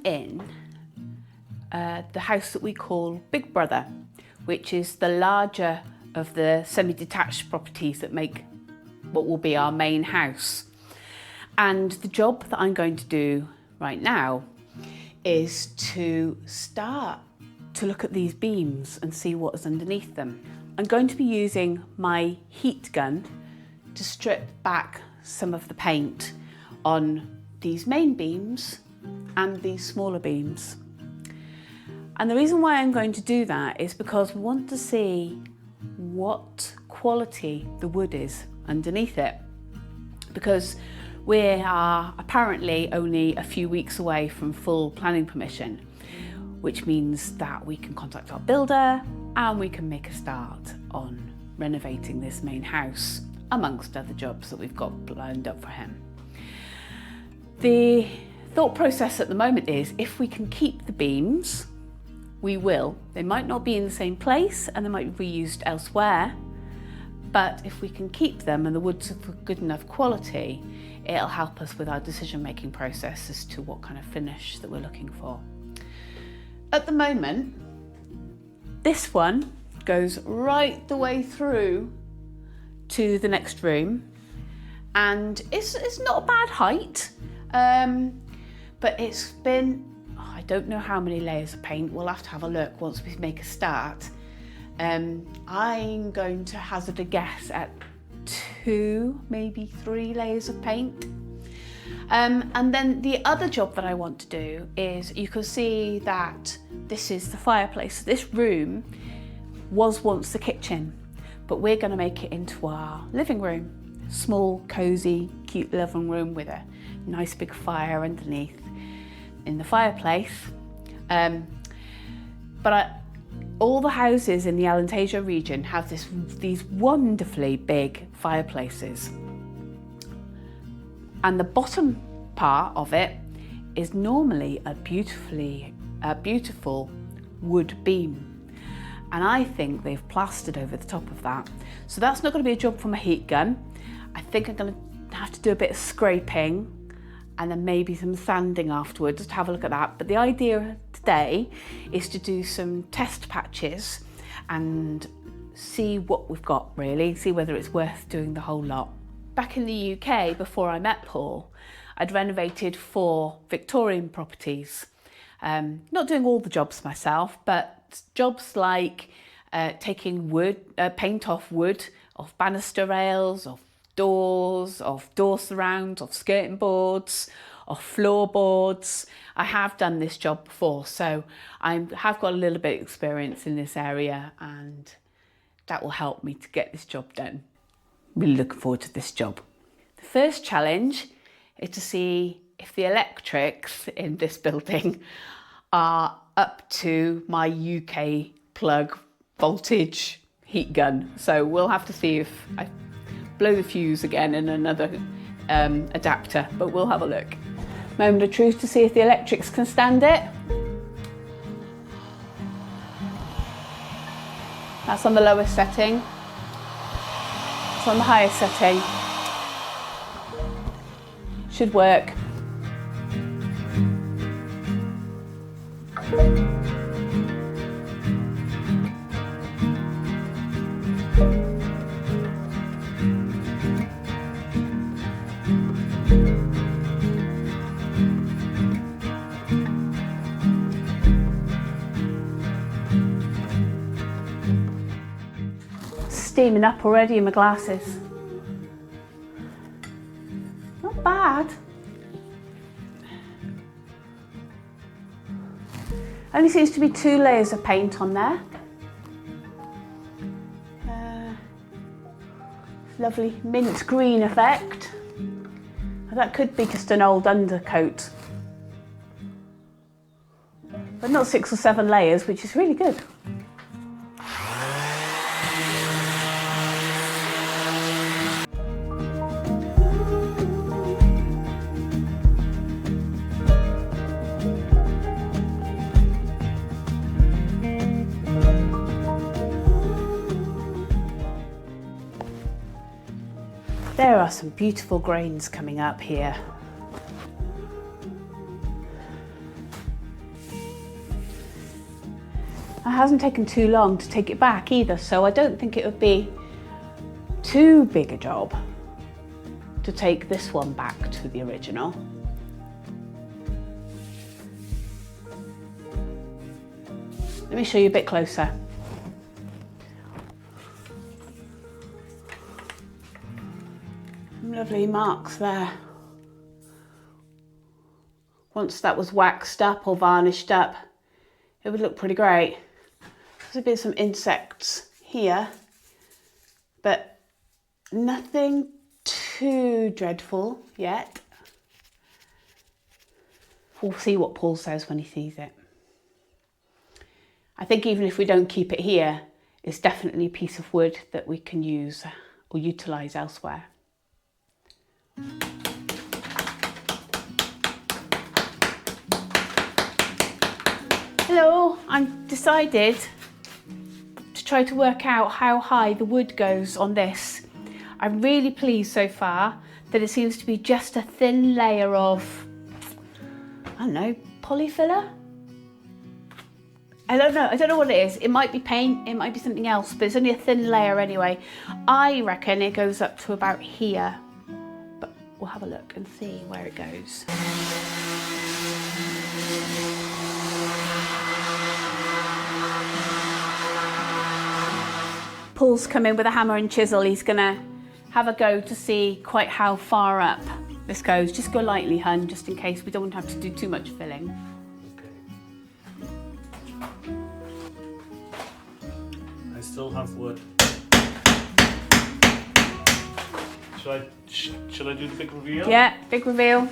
in the house that we call Big Brother, which is the larger of the semi-detached properties that make what will be our main house. And the job that I'm going to do right now is to start to look at these beams and see what is underneath them. I'm going to be using my heat gun to strip back some of the paint on these main beams and these smaller beams. And the reason why I'm going to do that is because we want to see what quality the wood is underneath it, because we are apparently only a few weeks away from full planning permission, which means that we can contact our builder and we can make a start on renovating this main house, amongst other jobs that we've got lined up for him. The thought process at the moment is, if we can keep the beams, we will. They might not be in the same place and they might be reused elsewhere, but if we can keep them and the wood's of good enough quality, it'll help us with our decision-making process as to what kind of finish that we're looking for. At the moment, this one goes right the way through to the next room, and it's not a bad height, but it's been, I don't know how many layers of paint. We'll have to have a look once we make a start. I'm going to hazard a guess at 2, maybe 3 layers of paint. And then the other job that I want to do is, you can see that this is the fireplace. This room was once the kitchen, but we're going to make it into our living room. Small, cosy, cute living room with a nice big fire underneath in the fireplace. All the houses in the Alentejo region have these wonderfully big fireplaces. And the bottom part of it is normally a beautiful wood beam. And I think they've plastered over the top of that. So that's not going to be a job for my heat gun. I think I'm going to have to do a bit of scraping and then maybe some sanding afterwards, just to have a look at that. But the idea today is to do some test patches and see what we've got, really, see whether it's worth doing the whole lot. Back in the UK, before I met Paul, I'd renovated 4 Victorian properties. Not doing all the jobs myself, but jobs like taking paint off wood, off banister rails, off doors, off door surrounds, off skirting boards, off floorboards. I have done this job before, so I have got a little bit of experience in this area, and that will help me to get this job done. Really looking forward to this job. The first challenge is to see if the electrics in this building are up to my UK plug voltage heat gun. So we'll have to see if I blow the fuse again in another adapter, but we'll have a look. Moment of truth to see if the electrics can stand it. That's on the lowest setting. It's on the highest setting. Should work. Steaming up already in my glasses. Not bad. Only seems to be 2 layers of paint on there. Lovely mint green effect. That could be just an old undercoat. But not 6 or 7 layers, which is really good. There are some beautiful grains coming up here. It hasn't taken too long to take it back either, so I don't think it would be too big a job to take this one back to the original. Let me show you a bit closer. Some lovely marks there. Once that was waxed up or varnished up, it would look pretty great. There's been some insects here, but nothing too dreadful yet. We'll see what Paul says when he sees it. I think even if we don't keep it here, it's definitely a piece of wood that we can use or utilise elsewhere. Hello, I've decided to try to work out how high the wood goes on this. I'm really pleased so far that it seems to be just a thin layer of, I don't know, polyfiller? I don't know what it is. It might be paint, it might be something else, but it's only a thin layer anyway. I reckon it goes up to about here, but we'll have a look and see where it goes. Paul's come in with a hammer and chisel. He's gonna have a go to see quite how far up this goes. Just go lightly, hun, just in case we don't have to do too much filling. I still have wood. Shall I do the big reveal? Yeah, big reveal.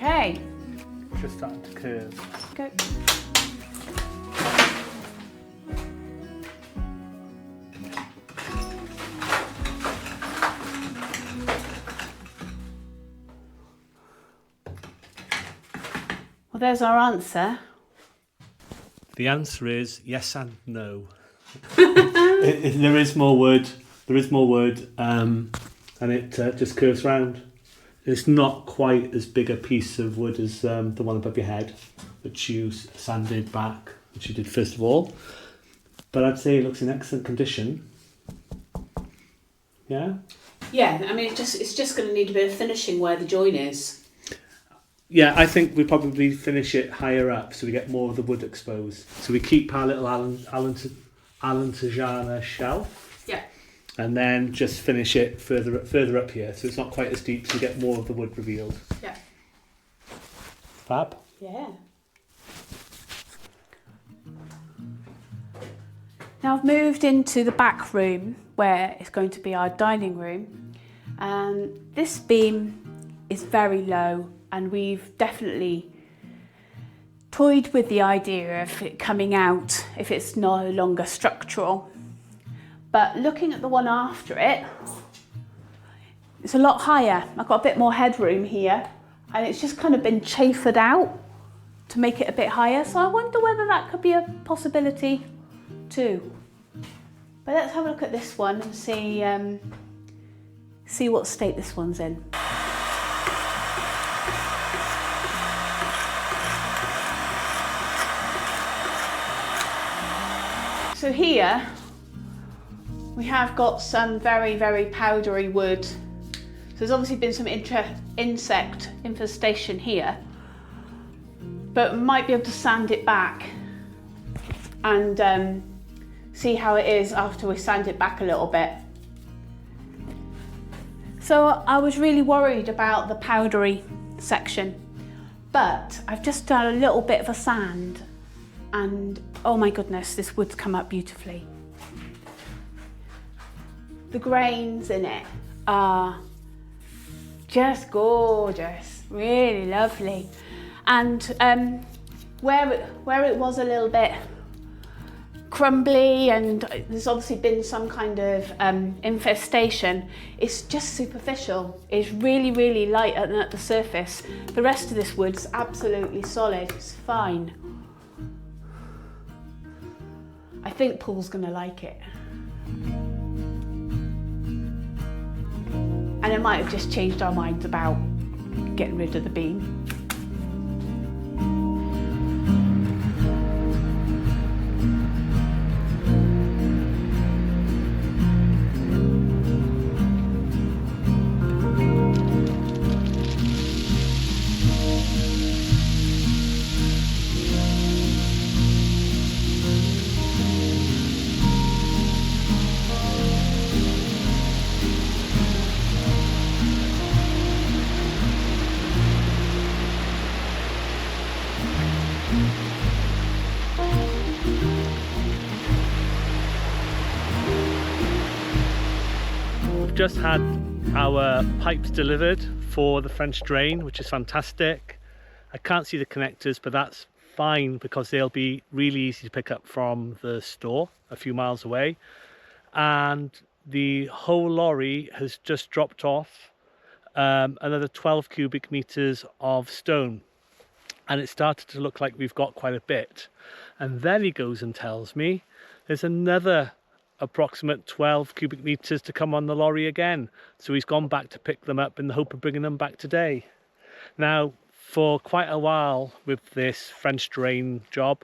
Okay. Just starting to curve. Go. Well, there's our answer. The answer is yes and no. There is more wood. There is more wood, and it just curves round. It's not quite as big a piece of wood as the one above your head, which you sanded back, which you did first of all. But I'd say it looks in excellent condition. Yeah? Yeah, I mean, it's just going to need a bit of finishing where the join is. Yeah, I think we probably finish it higher up so we get more of the wood exposed. So we keep our little Alentejana shelf. Yeah. And then just finish it further up here, so it's not quite as deep, so you get more of the wood revealed. Yeah. Fab. Yeah. Now I've moved into the back room where it's going to be our dining room. This beam is very low, and we've definitely toyed with the idea of it coming out if it's no longer structural. But looking at the one after it, it's a lot higher. I've got a bit more headroom here, and it's just kind of been chamfered out to make it a bit higher. So I wonder whether that could be a possibility too. But let's have a look at this one and see what state this one's in. So here, we have got some very, very powdery wood. So there's obviously been some insect infestation here, but we might be able to sand it back and see how it is after we sand it back a little bit. So I was really worried about the powdery section, but I've just done a little bit of a sand, and oh my goodness, this wood's come up beautifully. The grains in it are just gorgeous, really lovely. And where it was a little bit crumbly and there's obviously been some kind of infestation, it's just superficial. It's really, really light at the surface. The rest of this wood's absolutely solid, it's fine. I think Paul's gonna like it. And it might have just changed our minds about getting rid of the beam. Just had our pipes delivered for the French drain, which is fantastic. I can't see the connectors, but that's fine because they'll be really easy to pick up from the store a few miles away. And the whole lorry has just dropped off another 12 cubic meters of stone, and it started to look like we've got quite a bit. And then he goes and tells me there's another approximate 12 cubic meters to come on the lorry again. So he's gone back to pick them up in the hope of bringing them back today. Now, for quite a while with this French drain job,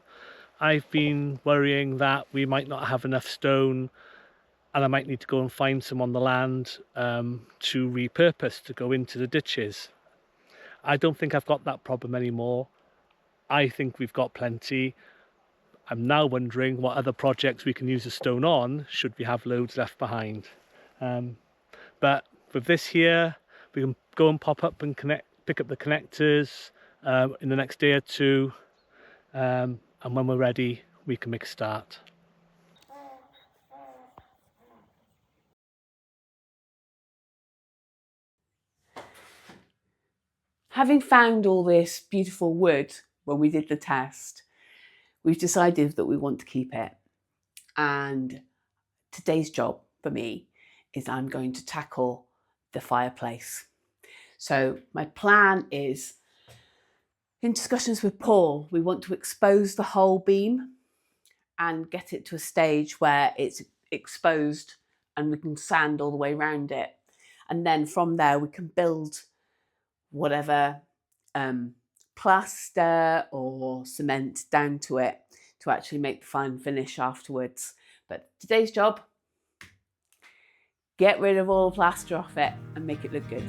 I've been worrying that we might not have enough stone and I might need to go and find some on the land to repurpose, to go into the ditches. I don't think I've got that problem anymore. I think we've got plenty. I'm now wondering what other projects we can use the stone on, should we have loads left behind. But with this here, we can go and pop up and pick up the connectors in the next day or two. And when we're ready, we can make a start. Having found all this beautiful wood when we did the test, we've decided that we want to keep it. And today's job for me is I'm going to tackle the fireplace. So my plan is, in discussions with Paul, we want to expose the whole beam and get it to a stage where it's exposed and we can sand all the way around it. And then from there we can build whatever plaster or cement down to it to actually make the fine finish afterwards. But today's job, get rid of all the plaster off it and make it look good.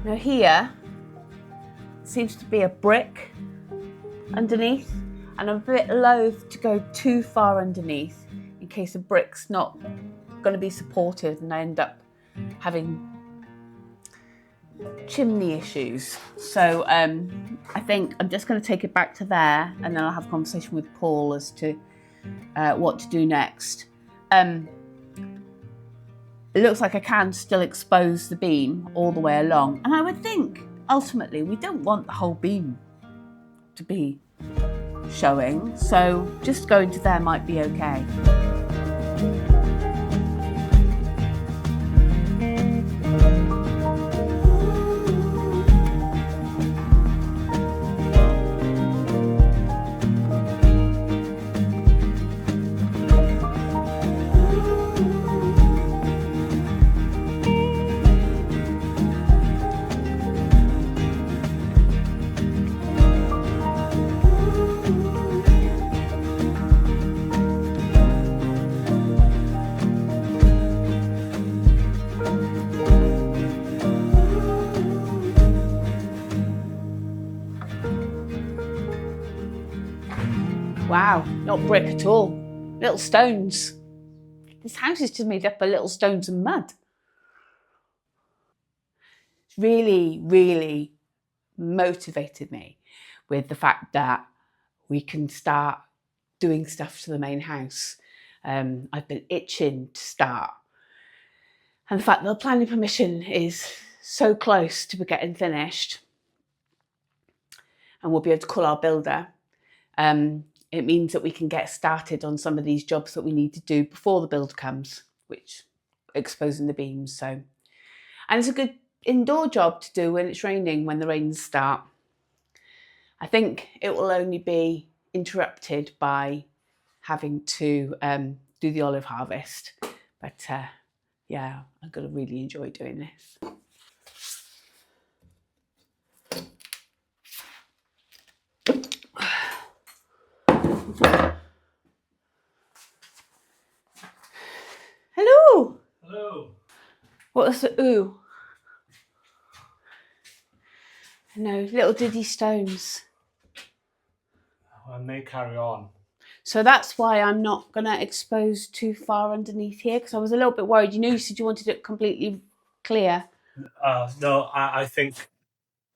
Now here seems to be a brick underneath, and I'm a bit loath to go too far underneath in case the brick's not going to be supported and I end up having chimney issues. So I think I'm just going to take it back to there, and then I'll have a conversation with Paul as to what to do next. It looks like I can still expose the beam all the way along, and I would think ultimately we don't want the whole beam to be showing, so just going to there might be okay. Wow, not brick at all. Little stones. This house is just made up of little stones and mud. It's really, really motivated me with the fact that we can start doing stuff to the main house. I've been itching to start. And the fact that the planning permission is so close to getting finished, and we'll be able to call our builder, it means that we can get started on some of these jobs that we need to do before the build comes, which exposing the beams. So, and it's a good indoor job to do when it's raining, when the rains start. I think it will only be interrupted by having to do the olive harvest. But yeah, I'm going to really enjoy doing this. Hello. Hello. What was the ooh? No, little diddy stones. And they carry on. So that's why I'm not going to expose too far underneath here, because I was a little bit worried. You know, you said you wanted it completely clear. No, I think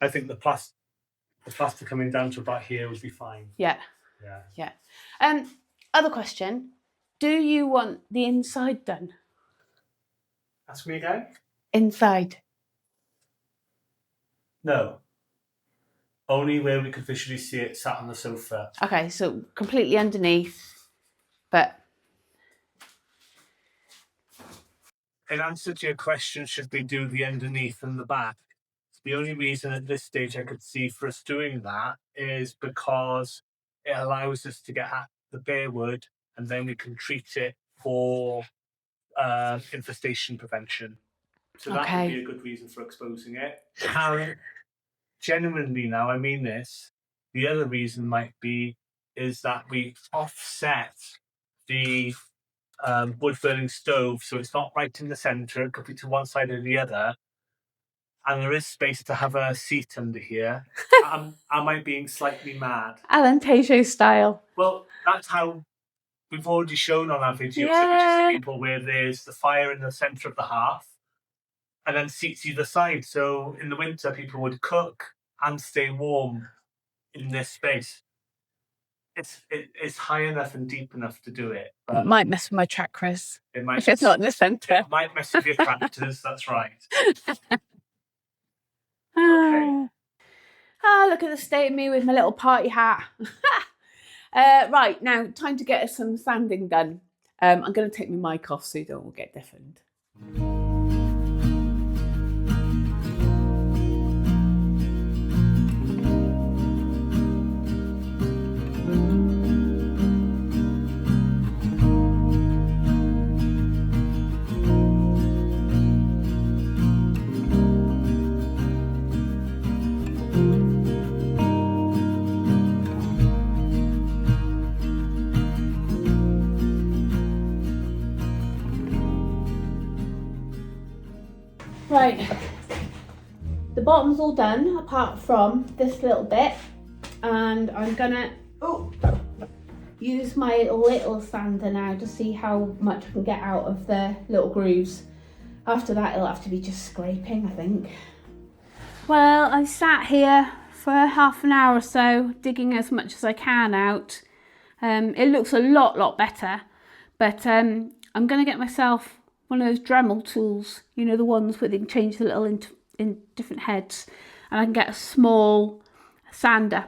the plaster coming down to about here would be fine. Yeah. Yeah. Other question. Do you want the inside done? Ask me again? Inside. No. Only where we could visually see it sat on the sofa. Okay, so completely underneath, but... In answer to your question, should we do the underneath and the back? The only reason at this stage I could see for us doing that is because it allows us to get at the bare wood, and then we can treat it for infestation prevention. So that would be a good reason for exposing it. Genuinely now, I mean this, the other reason might be is that we offset the wood burning stove, so it's not right in the centre, it could be to one side or the other, and there is space to have a seat under here. Am I being slightly mad? Alan Tejo style. Well, that's how we've already shown on our videos images of people where there's the fire in the centre of the hearth and then seats either side. So in the winter, people would cook and stay warm in this space. It's high enough and deep enough to do it. But it might mess with my chakras. It might, if it's not in the centre. It might mess with your tractors, that's right. Okay. Look at the state of me with my little party hat. Right, now time to get some sanding done. I'm going to take my mic off so you don't all get deafened. Right, the bottom's all done apart from this little bit, and I'm gonna use my little sander now to see how much I can get out of the little grooves. After that it'll have to be just scraping, I think. Well, I sat here for half an hour or so digging as much as I can out. It looks a lot better, but I'm gonna get myself one of those Dremel tools, you know, the ones where they can change the little in different heads, and I can get a small sander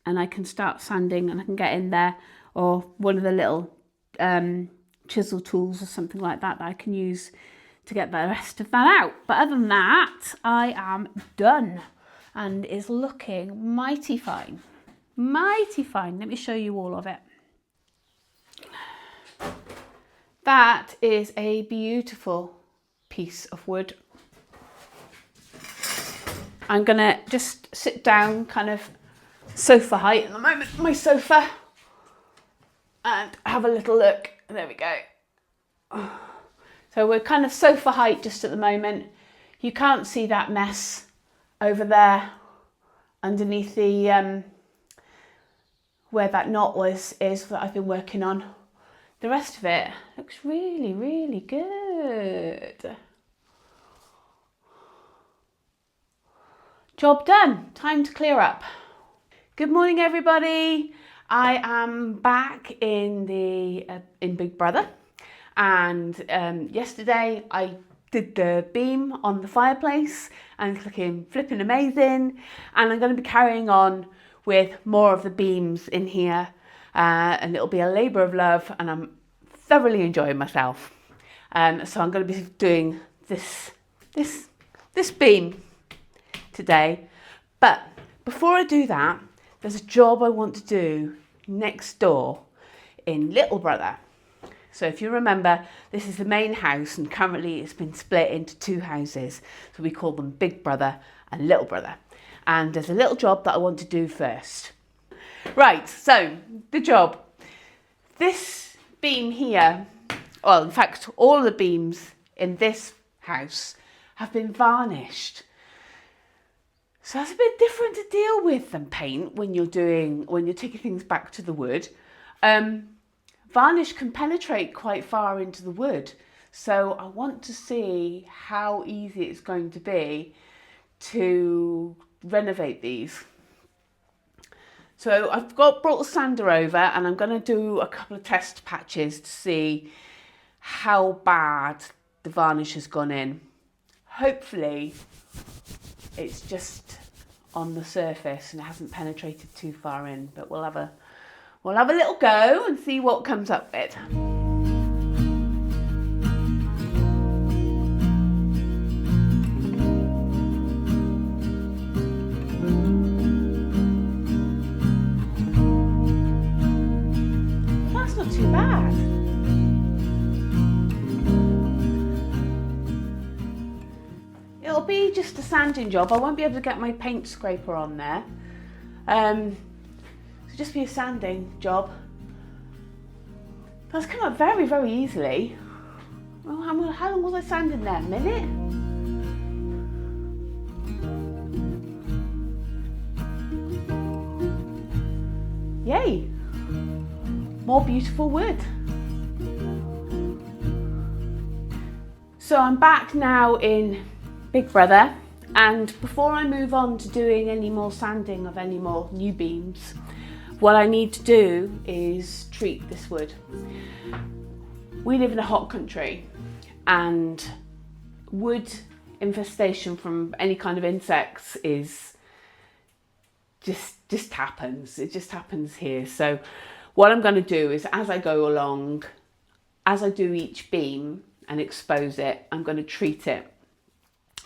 and I can start sanding, and I can get in there, or one of the little chisel tools or something like that that I can use to get the rest of that out. But other than that, I am done and it's looking mighty fine. Mighty fine. Let me show you all of it. That is a beautiful piece of wood. I'm gonna just sit down kind of sofa height at the moment, my sofa, and have a little look. There we go. So we're kind of sofa height just at the moment. You can't see that mess over there underneath the where that knot is that I've been working on. The rest of it looks really, really good. Job done. Time to clear up. Good morning, everybody. I am back in Big Brother, and yesterday I did the beam on the fireplace and it's looking flipping amazing, and I'm going to be carrying on with more of the beams in here, and it'll be a labour of love, and I'm thoroughly enjoying myself. So I'm going to be doing this beam today. But before I do that, there's a job I want to do next door in Little Brother. So if you remember, this is the main house, and currently it's been split into two houses. So we call them Big Brother and Little Brother. And there's a little job that I want to do first. Right, so the job. This beam here, well, in fact, all the beams in this house have been varnished. So that's a bit different to deal with than paint when you're taking things back to the wood. Varnish can penetrate quite far into the wood. So I want to see how easy it's going to be to renovate these. So I've brought the sander over, and I'm going to do a couple of test patches to see how bad the varnish has gone in. Hopefully it's just on the surface and it hasn't penetrated too far in, but we'll have a little go and see what comes up with it. That's not too bad. It'll be just a sanding job. I won't be able to get my paint scraper on there. So just be a sanding job. That's come up very, very easily. Well, how long was I sanding there? A minute? Yay! More beautiful wood. So I'm back now in Big Brother, and before I move on to doing any more sanding of any more new beams, what I need to do is treat this wood. We live in a hot country, and wood infestation from any kind of insects is just happens. It just happens here. So what I'm going to do is, as I go along, as I do each beam and expose it, I'm going to treat it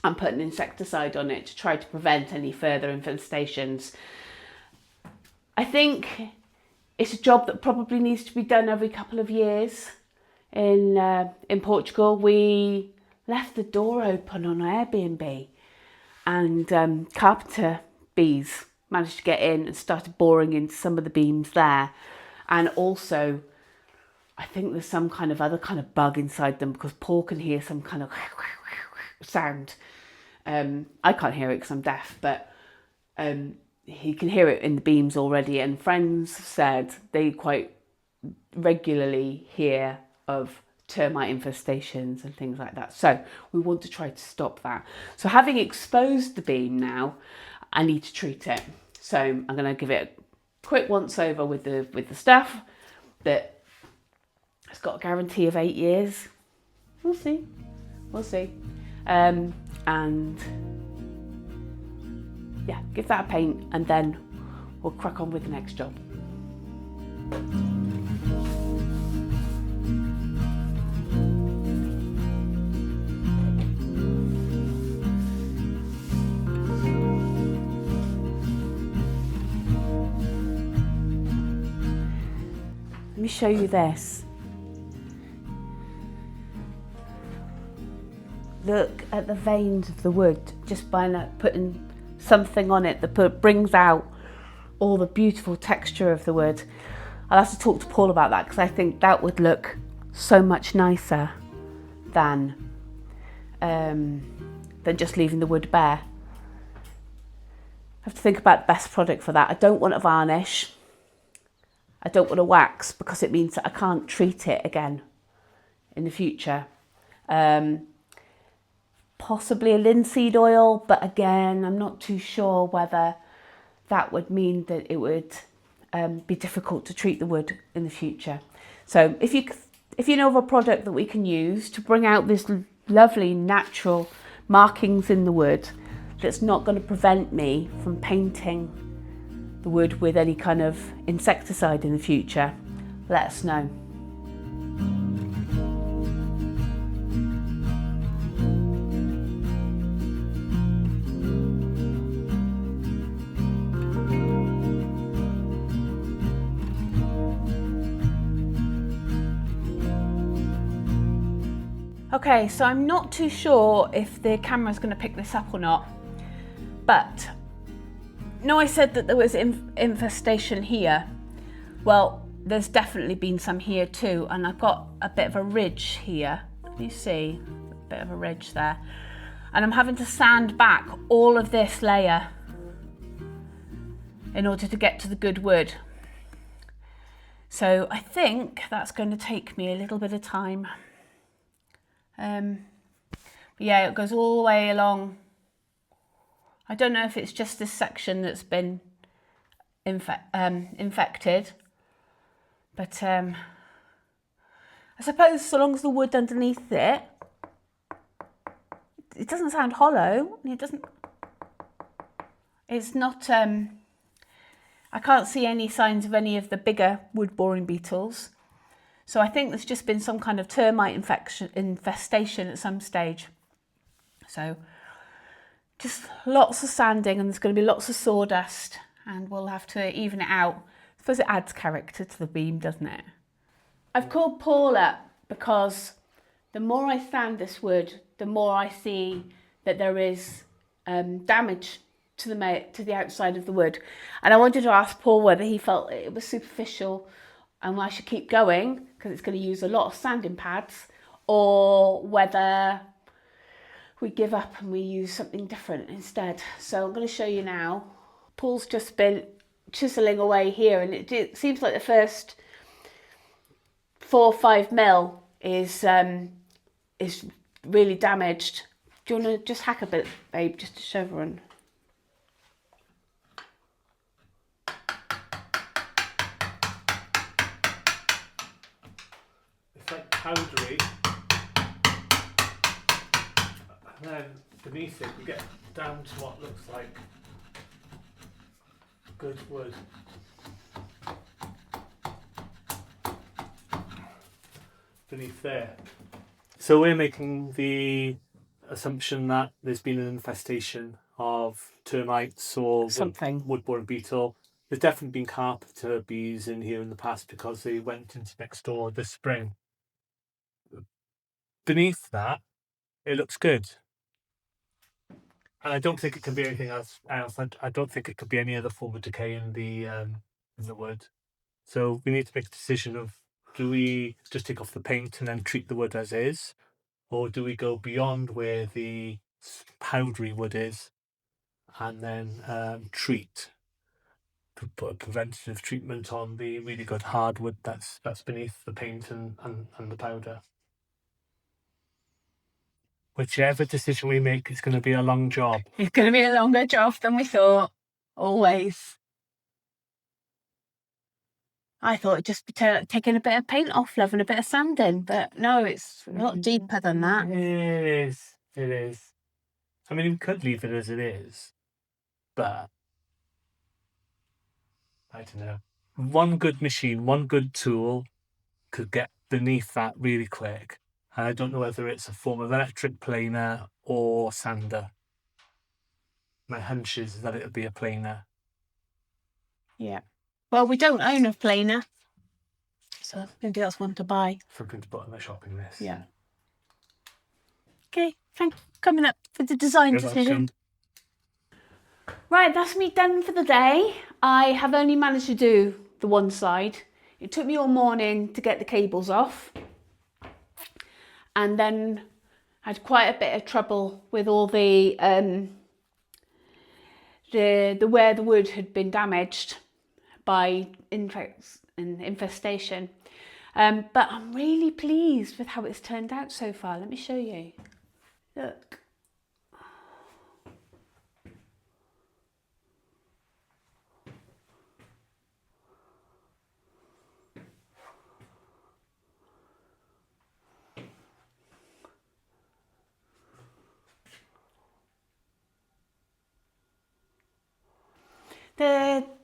and put an insecticide on it to try to prevent any further infestations. I think it's a job that probably needs to be done every couple of years. In Portugal, we left the door open on Airbnb, and carpenter bees managed to get in and started boring into some of the beams there. And also, I think there's some kind of other kind of bug inside them, because Paul can hear some kind of sound. I can't hear it because I'm deaf, but he can hear it in the beams already. And friends said they quite regularly hear of termite infestations and things like that. So we want to try to stop that. So having exposed the beam now, I need to treat it. So I'm going to give it a quick once over with the stuff that has got a guarantee of 8 years. We'll see. And yeah, give that a paint, and then we'll crack on with the next job. Let me show you this. Look at the veins of the wood, just by putting something on it that brings out all the beautiful texture of the wood. I'll have to talk to Paul about that, because I think that would look so much nicer than just leaving the wood bare. I have to think about the best product for that. I don't want a varnish. I don't want to wax because it means that I can't treat it again in the future. Possibly a linseed oil, but again, I'm not too sure whether that would mean that it would be difficult to treat the wood in the future. So if you know of a product that we can use to bring out this lovely natural markings in the wood that's not going to prevent me from painting the wood with any kind of insecticide in the future, let us know. Okay, so I'm not too sure if the camera's going to pick this up or not, but no, I said that there was infestation here. Well, there's definitely been some here too, and I've got a bit of a ridge here. Can you see? A bit of a ridge there. And I'm having to sand back all of this layer in order to get to the good wood. So I think that's going to take me a little bit of time. Yeah, it goes all the way along. I don't know if it's just this section that's been infected, but I suppose so long as the wood underneath it, it doesn't sound hollow. It's not, I can't see any signs of any of the bigger wood boring beetles. So I think there's just been some kind of termite infestation at some stage. So just lots of sanding, and there's going to be lots of sawdust, and we'll have to even it out. I suppose it adds character to the beam, doesn't it? I've called Paul up because the more I sand this wood, the more I see that there is damage to the outside of the wood. And I wanted to ask Paul whether he felt it was superficial and I should keep going because it's going to use a lot of sanding pads, or whether we give up and we use something different instead. So I'm going to show you now. Paul's just been chiseling away here, and it seems like the first 4 or 5 mil is really damaged. Do you want to just hack a bit, babe, just to show everyone? It's like powdery, and then beneath it we get down to what looks like good wood. Beneath there. So we're making the assumption that there's been an infestation of termites or Something. wood-boring beetle. There's definitely been carpenter bees in here in the past because they went into next door this spring. Beneath that, it looks good. And I don't think it can be anything else. I don't think it could be any other form of decay in the wood. So we need to make a decision of, do we just take off the paint and then treat the wood as is? Or do we go beyond where the powdery wood is and then treat, to put a preventative treatment on the really good hardwood that's beneath the paint and the powder? Whichever decision we make, it's going to be a long job. It's going to be a longer job than we thought, always. I thought it'd just be taking a bit of paint off, love, and a bit of sanding, but no, it's a lot deeper than that. It is. I mean, we could leave it as it is, but I don't know. One good machine, one good tool could get beneath that really quick. And I don't know whether it's a form of electric planer or sander. My hunch is that it would be a planer. Yeah. Well, we don't own a planer, so maybe that's one to buy. Something to put on the shopping list. Yeah. Okay, thanks for coming up for the design decision. Right, that's me done for the day. I have only managed to do the one side. It took me all morning to get the cables off. And then I had quite a bit of trouble with all the where the wood had been damaged by and infestation. But I'm really pleased with how it's turned out so far. Let me show you. Look.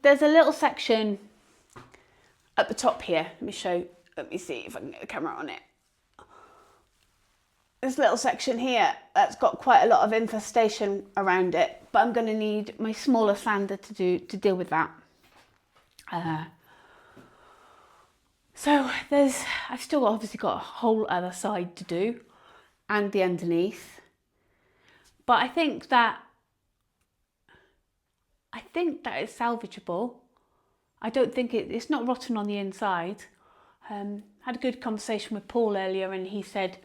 There's a little section at the top here. Let me see if I can get the camera on it. This little section here that's got quite a lot of infestation around it, but I'm going to need my smaller sander to deal with that. So I've still obviously got a whole other side to do and the underneath, but I think that it's salvageable. I don't think it's not rotten on the inside. Had a good conversation with Paul earlier, and he said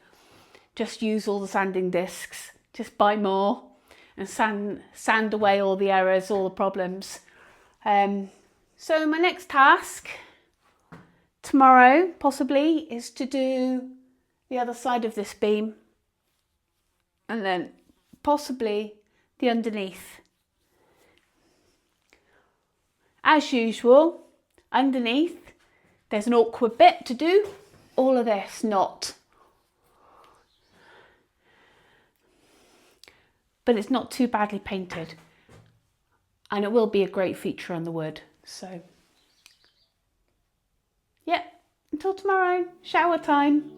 just use all the sanding discs, just buy more and sand away all the errors, all the problems. So my next task tomorrow possibly is to do the other side of this beam, and then possibly the underneath. As usual, underneath there's an awkward bit to do, all of this not. But it's not too badly painted, and it will be a great feature on the wood. So yeah, until tomorrow, shower time.